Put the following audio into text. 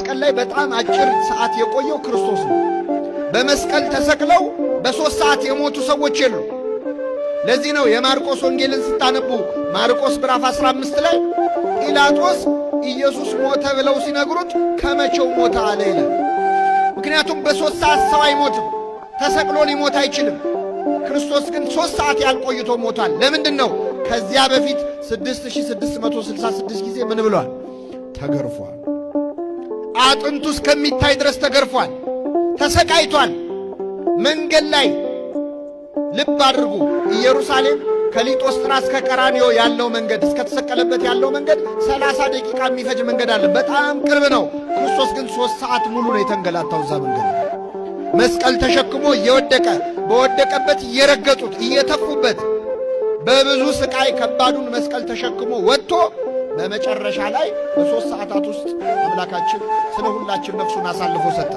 መስቀል ላይ በጣም አጭር ሰዓት የቆየው ክርስቶስ ነው። በመስቀል ተሰቅለው በ3 ሰዓት የሞቱ ሰዎች የሉ። ለዚህ ነው የማርቆስ ወንጌልን ስታነቡ ማርቆስ ምዕራፍ 15 ላይ ጲላጦስ ኢየሱስ ሞተ ብለው ሲነግሩት ከመቼው ሞተ አለ ይላል። ምክንያቱም በ3 ሰዓት ሰው አይሞትም፣ ተሰቅሎ ሊሞት አይችልም። ክርስቶስ ግን 3 ሰዓት ያልቆይቶ ሞቷል። ለምንድን ነው? ከዚያ በፊት 6666 ጊዜ ምን ብሏል? ተገርፏል። አጥንቱ እስከሚታይ ድረስ ተገርፏል፣ ተሰቃይቷል። መንገድ ላይ ልብ አድርጉ፣ ኢየሩሳሌም ከሊጦስጥራ እስከ ቀራንዮ ያለው መንገድ እስከተሰቀለበት ያለው መንገድ 30 ደቂቃ የሚፈጅ መንገድ አለ። በጣም ቅርብ ነው። ክርስቶስ ግን 3 ሰዓት ሙሉ ነው የተንገላታው እዛ መንገድ። መስቀል ተሸክሞ እየወደቀ በወደቀበት እየረገጡት እየተፉበት በብዙ ስቃይ ከባዱን መስቀል ተሸክሞ ወጥቶ በመጨረሻ ላይ በ3 ሰዓታት ውስጥ አምላካችን ስለ ሁላችን ነፍሱን አሳልፎ ሰጠ።